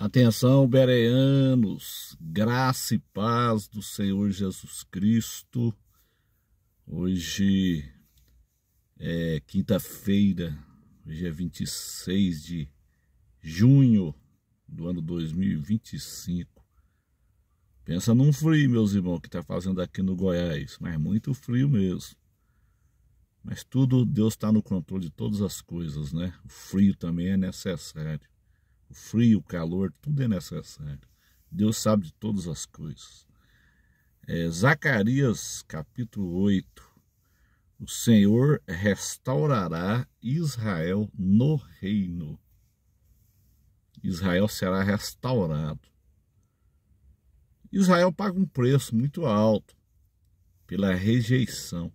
Atenção, bereanos, graça e paz do Senhor Jesus Cristo. Hoje é quinta-feira, hoje é 26 de junho do ano 2025. Pensa num frio, meus irmãos, que está fazendo aqui no Goiás, mas muito frio mesmo. Mas tudo, Deus está no controle de todas as coisas, né? O frio também é necessário. O frio, o calor, tudo é necessário. Deus sabe de todas as coisas. Zacarias capítulo 8. O Senhor restaurará Israel no reino. Israel será restaurado. Israel paga um preço muito alto pela rejeição.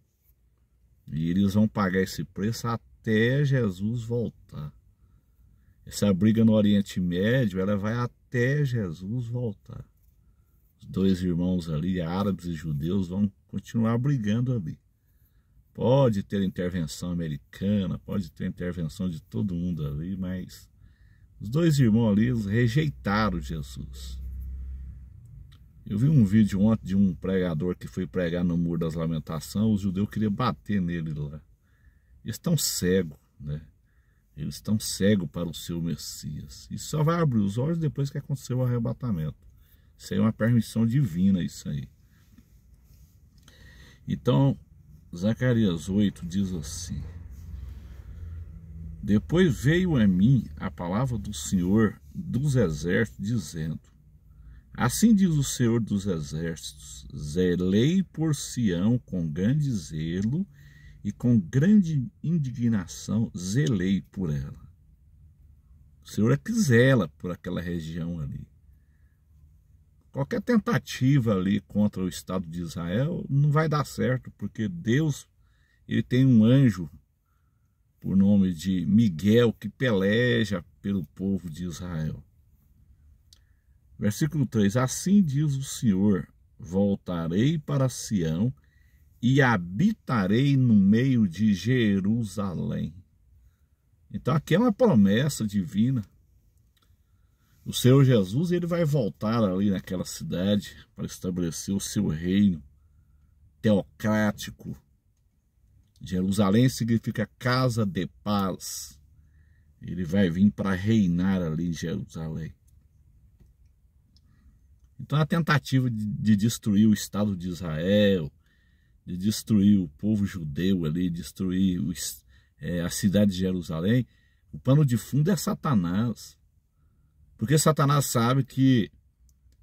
E eles vão pagar esse preço até Jesus voltar. Essa briga no Oriente Médio, ela vai até Jesus voltar. Os dois irmãos ali, árabes e judeus, vão continuar brigando ali. Pode ter intervenção americana, pode ter intervenção de todo mundo ali, mas os dois irmãos ali, eles rejeitaram Jesus. Eu vi um vídeo ontem de um pregador que foi pregar no Muro das Lamentações, os judeus queriam bater nele lá. Eles estão cegos, né? Eles estão cegos para o seu Messias. E só vai abrir os olhos depois que acontecer o arrebatamento. Isso aí é uma permissão divina, isso aí. Então, Zacarias 8 diz assim: Depois veio a mim a palavra do Senhor dos exércitos, dizendo: Assim diz o Senhor dos exércitos, zelei por Sião com grande zelo, e com grande indignação zelei por ela. O Senhor é que zela por aquela região ali. Qualquer tentativa ali contra o Estado de Israel não vai dar certo, porque Deus, ele tem um anjo por nome de Miguel que peleja pelo povo de Israel. Versículo 3: Assim diz o Senhor, voltarei para Sião e habitarei no meio de Jerusalém. Então aqui é uma promessa divina. O Senhor Jesus, ele vai voltar ali naquela cidade para estabelecer o seu reino teocrático. Jerusalém significa casa de paz. Ele vai vir para reinar ali em Jerusalém. Então a tentativa de destruir o Estado de Israel, de destruir o povo judeu ali, destruir a cidade de Jerusalém, o pano de fundo é Satanás. Porque Satanás sabe que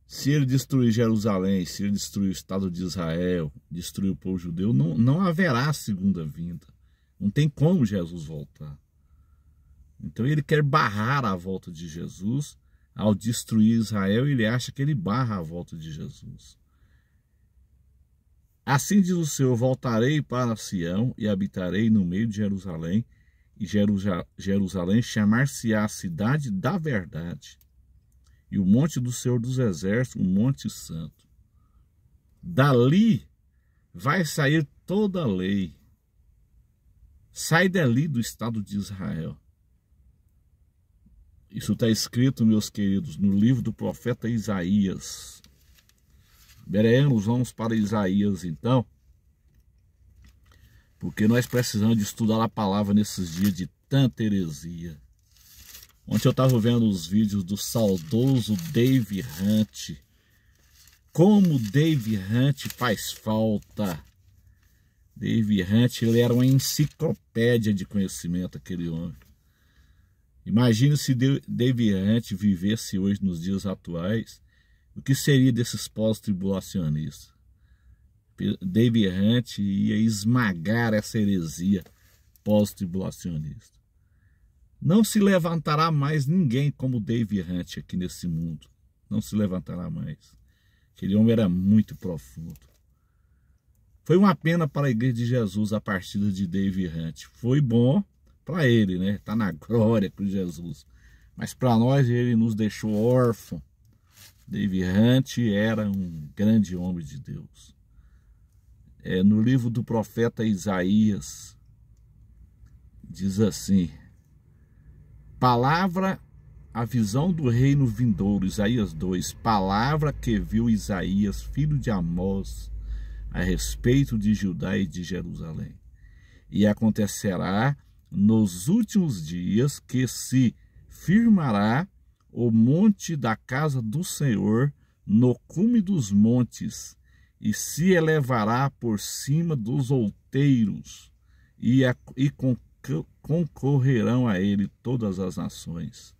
se ele destruir Jerusalém, se ele destruir o Estado de Israel, destruir o povo judeu, não haverá segunda vinda. Não tem como Jesus voltar. Então ele quer barrar a volta de Jesus. Ao destruir Israel, ele acha que ele barra a volta de Jesus. Assim diz o Senhor, voltarei para Sião e habitarei no meio de Jerusalém, e Jerusalém chamar-se-á a cidade da verdade, e o monte do Senhor dos exércitos, o monte santo. Dali vai sair toda a lei. Sai dali do Estado de Israel. Isso está escrito, meus queridos, no livro do profeta Isaías. Bereanos, vamos para Isaías então, porque nós precisamos de estudar a palavra nesses dias de tanta heresia. Ontem eu estava vendo os vídeos do saudoso Dave Hunt. Como Dave Hunt faz falta. Dave Hunt, ele era uma enciclopédia de conhecimento, aquele homem. Imagine se Dave Hunt vivesse hoje nos dias atuais, o que seria desses pós-tribulacionistas? Dave Hunt ia esmagar essa heresia pós-tribulacionista. Não se levantará mais ninguém como Dave Hunt aqui nesse mundo. Não se levantará mais. Aquele homem era muito profundo. Foi uma pena para a Igreja de Jesus a partida de Dave Hunt. Foi bom para ele, né? Está na glória com Jesus. Mas para nós ele nos deixou órfão. Dave Hunt era um grande homem de Deus. No livro do profeta Isaías, diz assim: palavra a visão do reino vindouro, Isaías 2, palavra que viu Isaías, filho de Amós, a respeito de Judá e de Jerusalém. E acontecerá nos últimos dias que se firmará o monte da casa do Senhor no cume dos montes, e se elevará por cima dos outeiros, e concorrerão a ele todas as nações.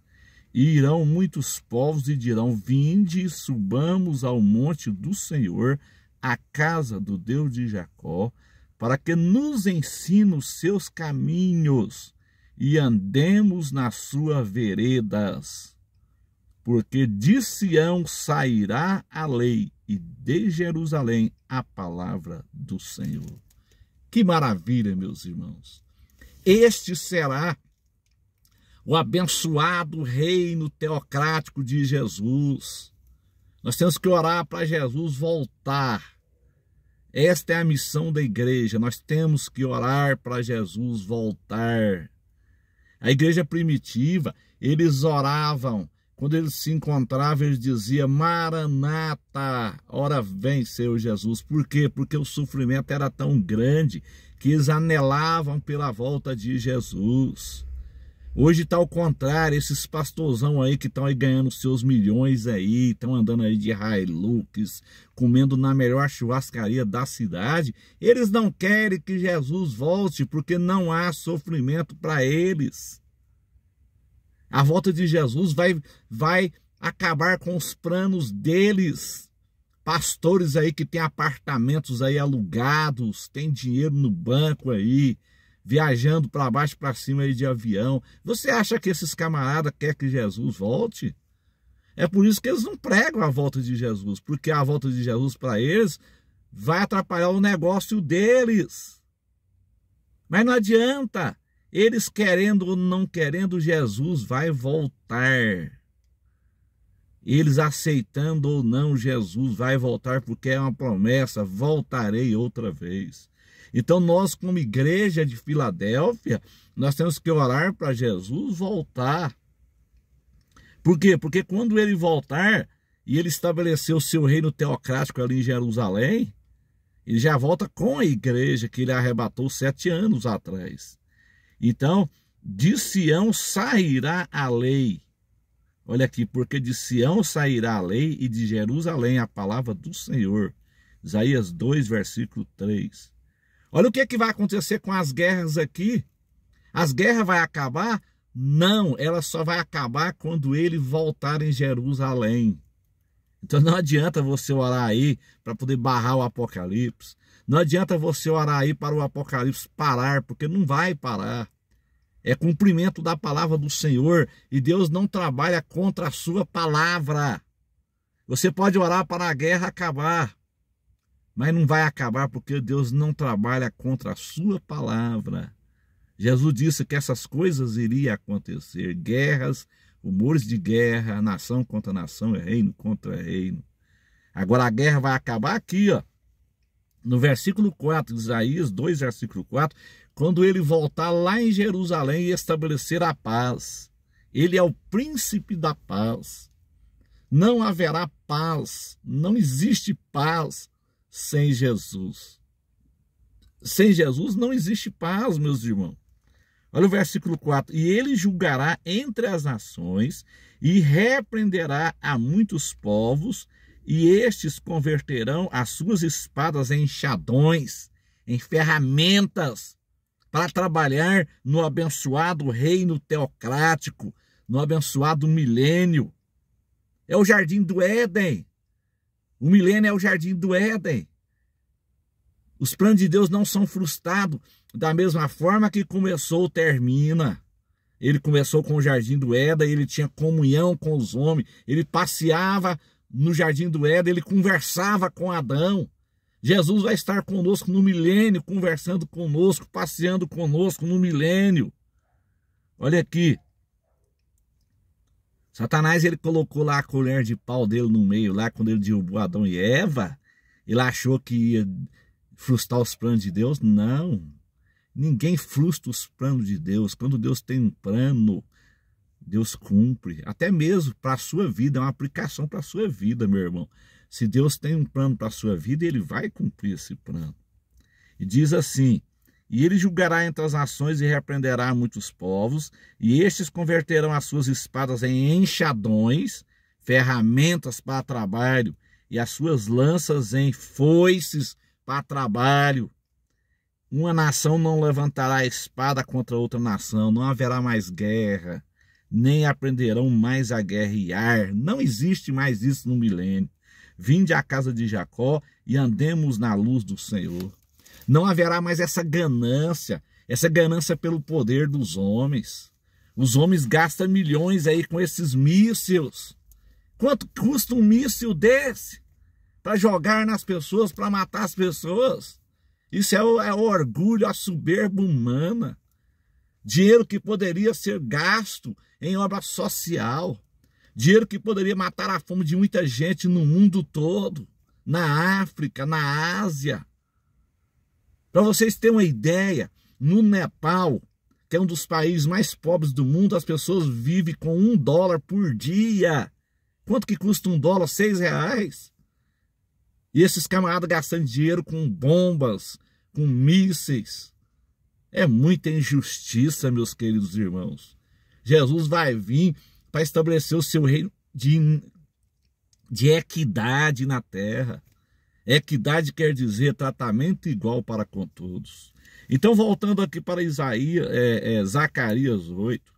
E irão muitos povos e dirão: vinde, subamos ao monte do Senhor, à casa do Deus de Jacó, para que nos ensine os seus caminhos e andemos nas suas veredas. Porque de Sião sairá a lei e de Jerusalém a palavra do Senhor. Que maravilha, meus irmãos! Este será o abençoado reino teocrático de Jesus. Nós temos que orar para Jesus voltar. Esta é a missão da igreja. Nós temos que orar para Jesus voltar. A igreja primitiva, eles oravam. Quando eles se encontravam, eles diziam: Maranata, ora vem, Senhor Jesus. Por quê? Porque o sofrimento era tão grande que eles anelavam pela volta de Jesus. Hoje está ao contrário, esses pastorzão aí que estão aí ganhando seus milhões aí, estão andando aí de Hilux, comendo na melhor churrascaria da cidade, eles não querem que Jesus volte, porque não há sofrimento para eles. A volta de Jesus vai acabar com os planos deles. Pastores aí que tem apartamentos aí alugados, tem dinheiro no banco aí, viajando para baixo para cima aí de avião. Você acha que esses camaradas querem que Jesus volte? É por isso que eles não pregam a volta de Jesus, porque a volta de Jesus para eles vai atrapalhar o negócio deles. Mas não adianta, eles querendo ou não querendo, Jesus vai voltar. Eles aceitando ou não, Jesus vai voltar, porque é uma promessa: voltarei outra vez. Então nós, como igreja de Filadélfia, nós temos que orar para Jesus voltar. Por quê? Porque quando ele voltar e ele estabelecer o seu reino teocrático ali em Jerusalém, ele já volta com a igreja que ele arrebatou 7 anos atrás. Então, de Sião sairá a lei. Olha aqui, porque de Sião sairá a lei e de Jerusalém a palavra do Senhor. Isaías 2, versículo 3. Olha o que vai acontecer com as guerras aqui. As guerras vão acabar? Não, ela só vai acabar quando ele voltar em Jerusalém. Então não adianta você orar aí para poder barrar o Apocalipse. Não adianta você orar aí para o Apocalipse parar, porque não vai parar. É cumprimento da palavra do Senhor, e Deus não trabalha contra a sua palavra. Você pode orar para a guerra acabar, mas não vai acabar, porque Deus não trabalha contra a sua palavra. Jesus disse que essas coisas iriam acontecer: guerras, rumores de guerra, nação contra nação, reino contra reino. Agora a guerra vai acabar aqui, ó, no versículo 4, Isaías 2, versículo 4, quando ele voltar lá em Jerusalém e estabelecer a paz. Ele é o príncipe da paz. Não haverá paz, não existe paz sem Jesus. Sem Jesus não existe paz, meus irmãos. Olha o versículo 4. E ele julgará entre as nações e repreenderá a muitos povos, e estes converterão as suas espadas em enxadões, em ferramentas, para trabalhar no abençoado reino teocrático, no abençoado milênio. É o jardim do Éden. O milênio é o jardim do Éden. Os planos de Deus não são frustrados. Da mesma forma que começou, termina. Ele começou com o jardim do Éden, ele tinha comunhão com os homens, ele passeava no jardim do Éden, ele conversava com Adão. Jesus vai estar conosco no milênio, conversando conosco, passeando conosco no milênio. Olha aqui. Satanás, ele colocou lá a colher de pau dele no meio, lá quando ele derrubou Adão e Eva. Ele achou que ia frustrar os planos de Deus. Não. Ninguém frustra os planos de Deus. Quando Deus tem um plano, Deus cumpre, até mesmo para a sua vida, é uma aplicação para a sua vida, meu irmão. Se Deus tem um plano para a sua vida, ele vai cumprir esse plano. E diz assim: e ele julgará entre as nações e repreenderá muitos povos, e estes converterão as suas espadas em enxadões, ferramentas para trabalho, e as suas lanças em foices para trabalho. Uma nação não levantará espada contra outra nação, não haverá mais guerra, nem aprenderão mais a guerrear. Não existe mais isso no milênio. Vinde à casa de Jacó e andemos na luz do Senhor. Não haverá mais essa ganância pelo poder dos homens. Os homens gastam milhões aí com esses mísseis. Quanto custa um míssil desse? Para jogar nas pessoas, para matar as pessoas? Isso é o orgulho, a soberba humana. Dinheiro que poderia ser gasto em obra social. Dinheiro que poderia matar a fome de muita gente no mundo todo. Na África, na Ásia. Para vocês terem uma ideia, no Nepal, que é um dos países mais pobres do mundo, as pessoas vivem com $1 por dia. Quanto que custa $1? R$6. E esses camaradas gastando dinheiro com bombas, com mísseis. É muita injustiça, meus queridos irmãos. Jesus vai vir para estabelecer o seu reino de equidade na terra. Equidade quer dizer tratamento igual para com todos. Então, voltando aqui para Zacarias 8.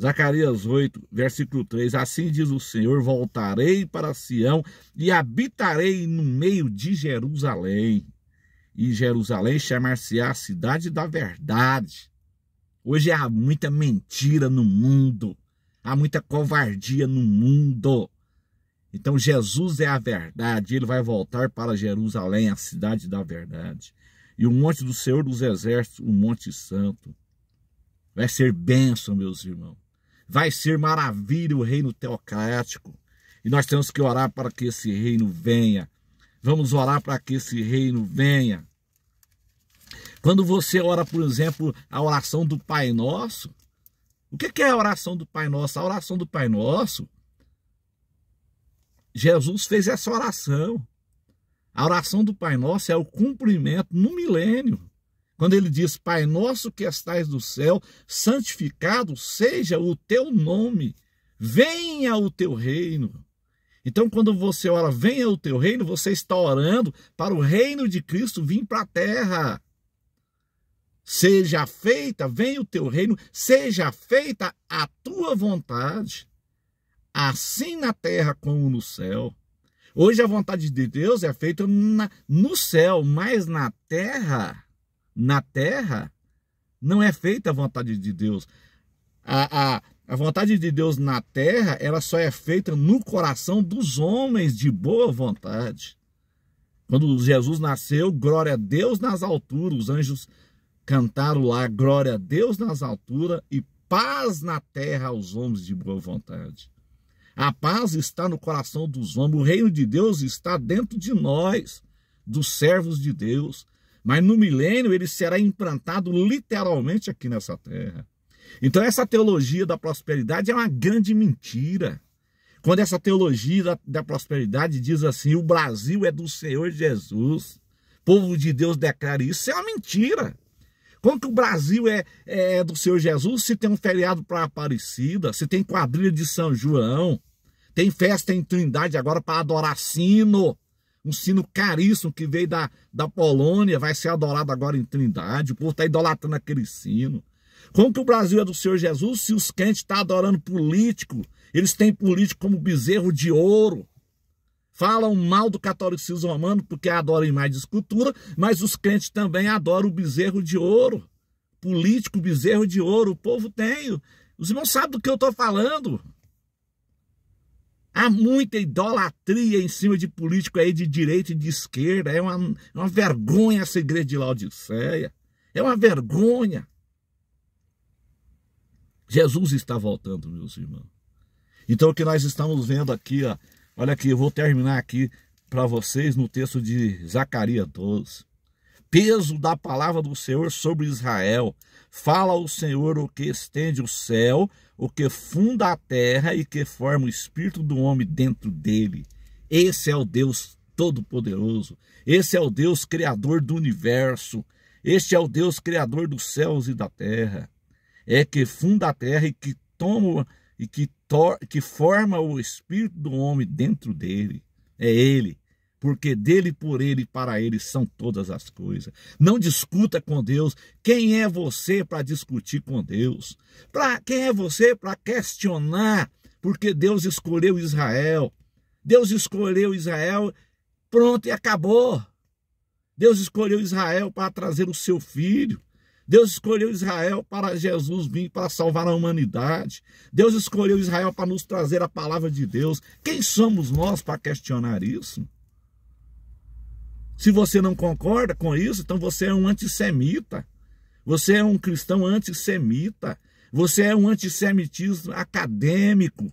Zacarias 8, versículo 3. Assim diz o Senhor: voltarei para Sião e habitarei no meio de Jerusalém. E Jerusalém chamar-se-á a cidade da verdade. Hoje há muita mentira no mundo. Há muita covardia no mundo. Então Jesus é a verdade. Ele vai voltar para Jerusalém, a cidade da verdade. E o monte do Senhor dos Exércitos, o Monte Santo. Vai ser bênção, meus irmãos. Vai ser maravilha o reino teocrático. E nós temos que orar para que esse reino venha. Vamos orar para que esse reino venha. Quando você ora, por exemplo, a oração do Pai Nosso, o que é a oração do Pai Nosso? A oração do Pai Nosso, Jesus fez essa oração. A oração do Pai Nosso é o cumprimento no milênio. Quando ele diz: Pai Nosso que estais no céu, santificado seja o teu nome, venha o teu reino. Então, quando você ora, venha o teu reino, você está orando para o reino de Cristo vir para a terra. Seja feita, venha o teu reino, seja feita a tua vontade, assim na terra como no céu. Hoje a vontade de Deus é feita no céu, mas na terra não é feita a vontade de Deus. A vontade de Deus na terra, ela só é feita no coração dos homens de boa vontade. Quando Jesus nasceu, glória a Deus nas alturas, os anjos cantaram lá, glória a Deus nas alturas e paz na terra aos homens de boa vontade. A paz está no coração dos homens, o reino de Deus está dentro de nós, dos servos de Deus. Mas no milênio ele será implantado literalmente aqui nessa terra. Então essa teologia da prosperidade é uma grande mentira. Quando essa teologia da prosperidade diz assim: o Brasil é do Senhor Jesus, povo de Deus declara isso é uma mentira. Como que o Brasil é do Senhor Jesus se tem um feriado para Aparecida, se tem quadrilha de São João, tem festa em Trindade agora para adorar sino, um sino caríssimo que veio da Polônia, vai ser adorado agora em Trindade, o povo está idolatrando aquele sino. Como que o Brasil é do Senhor Jesus se os crentes estão adorando político? Eles têm político como bezerro de ouro. Falam mal do catolicismo romano porque adoram imagem de escultura, mas os crentes também adoram o bezerro de ouro. Político, bezerro de ouro, o povo tem. Os irmãos sabem do que eu estou falando. Há muita idolatria em cima de político aí de direita e de esquerda. É uma vergonha essa igreja de Laodiceia. É uma vergonha. Jesus está voltando, meus irmãos. Então o que nós estamos vendo aqui, ó, olha aqui, eu vou terminar aqui para vocês no texto de Zacarias 12. peso da palavra do Senhor sobre Israel. Fala o Senhor, o que estende o céu, o que funda a terra e que forma o espírito do homem dentro dele. Esse é o Deus Todo-Poderoso. Esse é o Deus Criador do universo. Este é o Deus Criador dos céus e da terra. É que funda a terra e que toma e que forma o espírito do homem dentro dele. É ele. Porque dele, por ele e para ele são todas as coisas. Não discuta com Deus. Quem é você para discutir com Deus? Quem é você para questionar? Porque Deus escolheu Israel. Deus escolheu Israel, pronto, e acabou. Deus escolheu Israel para trazer o seu filho. Deus escolheu Israel para Jesus vir para salvar a humanidade. Deus escolheu Israel para nos trazer a palavra de Deus. Quem somos nós para questionar isso? Se você não concorda com isso, então você é um antissemita. Você é um cristão antissemita. Você é um antissemitismo acadêmico.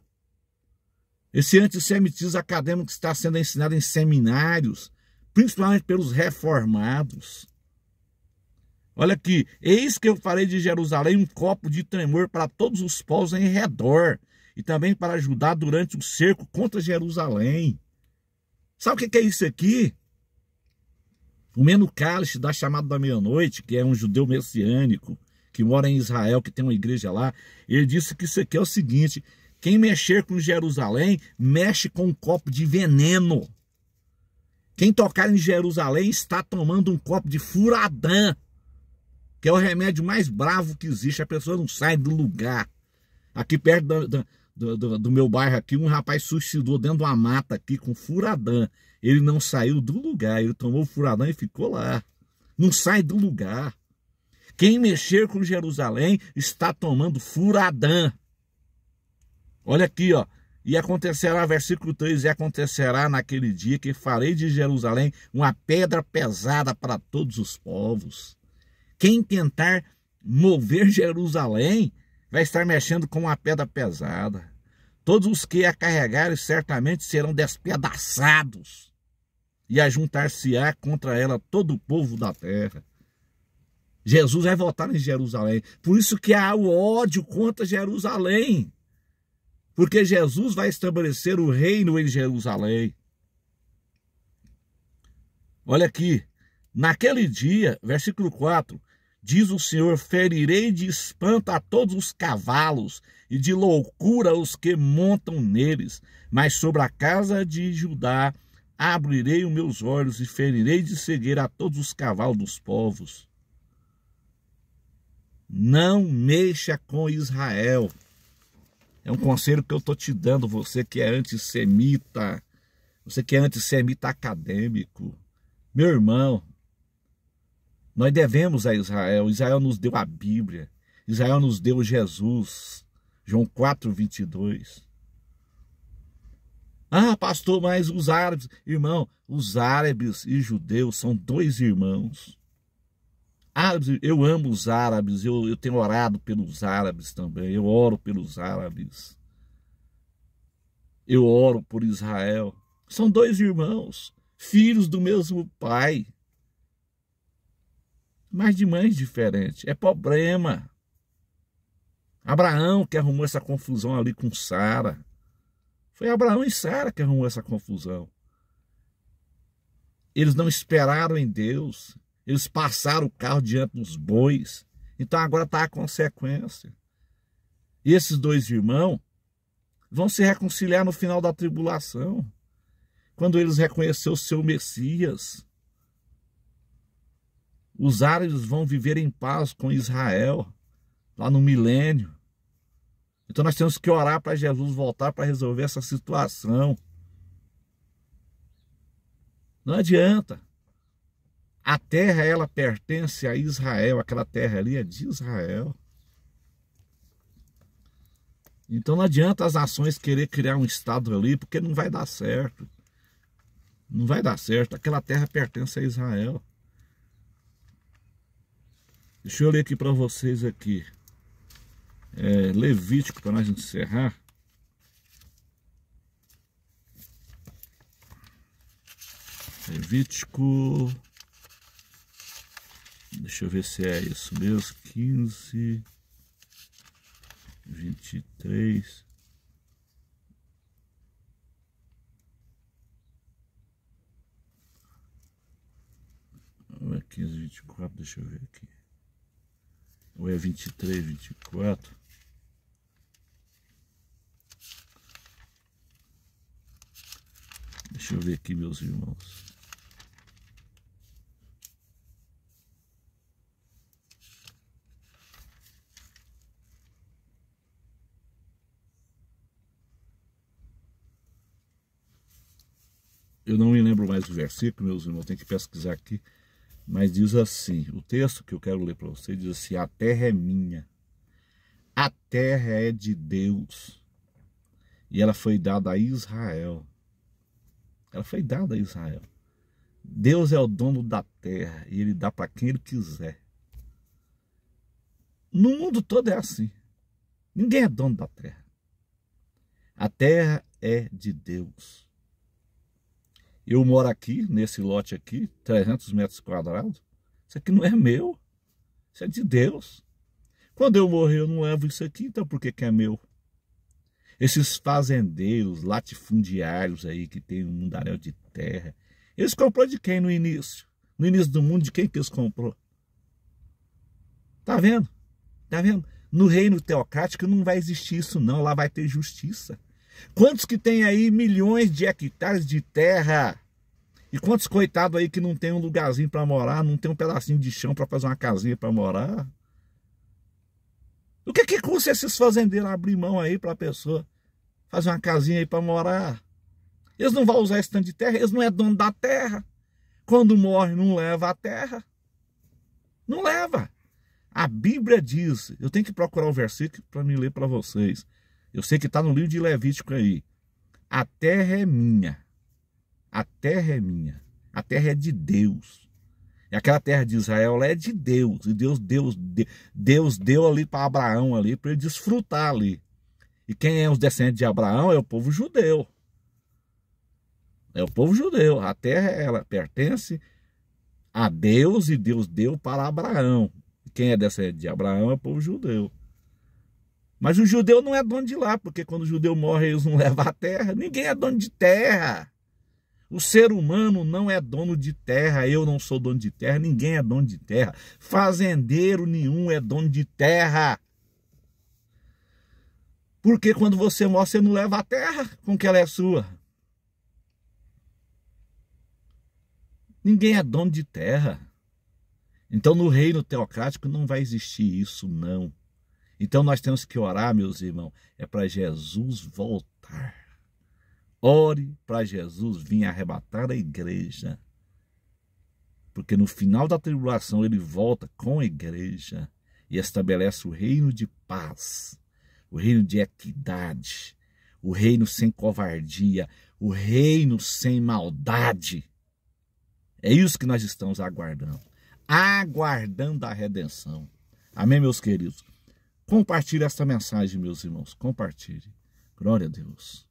Esse antissemitismo acadêmico está sendo ensinado em seminários, principalmente pelos reformados. Olha aqui, eis que eu farei de Jerusalém um copo de tremor para todos os povos em redor, e também para ajudar durante o cerco contra Jerusalém. Sabe o que é isso aqui? O Meno Kalish, da chamada da meia-noite, que é um judeu messiânico, que mora em Israel, que tem uma igreja lá, ele disse que isso aqui é o seguinte: quem mexer com Jerusalém, mexe com um copo de veneno. Quem tocar em Jerusalém está tomando um copo de furadã, que é o remédio mais bravo que existe. A pessoa não sai do lugar. Aqui perto do meu bairro aqui, um rapaz suicidou dentro de uma mata aqui com furadã. Ele não saiu do lugar, ele tomou o furadã e ficou lá. Não sai do lugar. Quem mexer com Jerusalém está tomando furadã. Olha aqui, ó. E acontecerá, versículo 3, e acontecerá naquele dia que farei de Jerusalém uma pedra pesada para todos os povos. Quem tentar mover Jerusalém vai estar mexendo com uma pedra pesada. Todos os que a carregarem certamente serão despedaçados, e ajuntar-se-á contra ela todo o povo da terra. Jesus vai voltar em Jerusalém. Por isso que há o ódio contra Jerusalém. Porque Jesus vai estabelecer o reino em Jerusalém. Olha aqui. Naquele dia, versículo 4, diz o Senhor: ferirei de espanto a todos os cavalos e de loucura os que montam neles. Mas sobre a casa de Judá abrirei os meus olhos e ferirei de cegueira a todos os cavalos dos povos. Não mexa com Israel. É um conselho que eu estou te dando, você que é antissemita, você que é antissemita acadêmico. Meu irmão, nós devemos a Israel. Israel nos deu a Bíblia. Israel nos deu Jesus. João 4:22. Ah, pastor, mas os árabes... Irmão, os árabes e judeus são dois irmãos. Árabes, eu amo os árabes, eu tenho orado pelos árabes também, eu oro pelos árabes. Eu oro por Israel. São dois irmãos, filhos do mesmo pai, mas de mães diferentes. É problema. Abraão que arrumou essa confusão ali com Sara. Foi Abraão e Sara que arrumou essa confusão. Eles não esperaram em Deus. Eles passaram o carro diante dos bois. Então agora está a consequência. E esses dois irmãos vão se reconciliar no final da tribulação, quando eles reconhecerem o seu Messias. Os árabes vão viver em paz com Israel, lá no milênio. Então nós temos que orar para Jesus voltar para resolver essa situação. Não adianta. A terra, ela pertence a Israel. Aquela terra ali é de Israel. Então não adianta as nações querer criar um estado ali, porque não vai dar certo. Não vai dar certo. Aquela terra pertence a Israel. Deixa eu ler aqui para vocês aqui. Levítico, para nós encerrar. Levítico Deixa eu ver se é isso mesmo. 15, 23. Ou é 15, 24, deixa eu ver aqui. Ou é 23, 24. Deixa eu ver aqui, meus irmãos. Eu não me lembro mais do versículo, meus irmãos, tem que pesquisar aqui. Mas diz assim, o texto que eu quero ler para vocês diz assim: a terra é minha, a terra é de Deus, e ela foi dada a Israel. Ela foi dada a Israel. Deus é o dono da terra, e Ele dá para quem Ele quiser. No mundo todo é assim. Ninguém é dono da terra. A terra é de Deus. Eu moro aqui, nesse lote aqui, 300 metros quadrados. Isso aqui não é meu. Isso é de Deus. Quando eu morrer, eu não levo isso aqui, então por que que é meu? Esses fazendeiros, latifundiários aí, que tem um mundaréu de terra, eles comprou de quem no início? No início do mundo, de quem que eles comprou? Tá vendo? Tá vendo? No reino teocrático não vai existir isso não, lá vai ter justiça. Quantos que tem aí milhões de hectares de terra? E quantos coitados aí que não tem um lugarzinho para morar, não tem um pedacinho de chão para fazer uma casinha para morar? O que custa esses fazendeiros abrir mão aí para a pessoa fazer uma casinha aí para morar? Eles não vão usar esse tanto de terra, eles não é dono da terra. Quando morre, não leva a terra. Não leva. A Bíblia diz, eu tenho que procurar o versículo para me ler para vocês. Eu sei que está no livro de Levítico aí. A terra é minha. A terra é minha. A terra é de Deus. E aquela terra de Israel ela é de Deus. E Deus deu ali para Abraão ali para ele desfrutar ali. E quem é os descendentes de Abraão é o povo judeu. É o povo judeu. A terra ela pertence a Deus e Deus deu para Abraão. E quem é descendente de Abraão é o povo judeu. Mas o judeu não é dono de lá, porque quando o judeu morre, eles não levam a terra. Ninguém é dono de terra. O ser humano não é dono de terra. Eu não sou dono de terra, ninguém é dono de terra. Fazendeiro nenhum é dono de terra. Porque quando você morre, você não leva a terra com que ela é sua. Ninguém é dono de terra. Então no reino teocrático não vai existir isso, não. Então nós temos que orar, meus irmãos, é para Jesus voltar. Ore para Jesus vir arrebatar a igreja. Porque no final da tribulação ele volta com a igreja e estabelece o reino de paz, o reino de equidade, o reino sem covardia, o reino sem maldade. É isso que nós estamos aguardando. Aguardando a redenção. Amém, meus queridos? Compartilhe esta mensagem, meus irmãos. Compartilhe. Glória a Deus.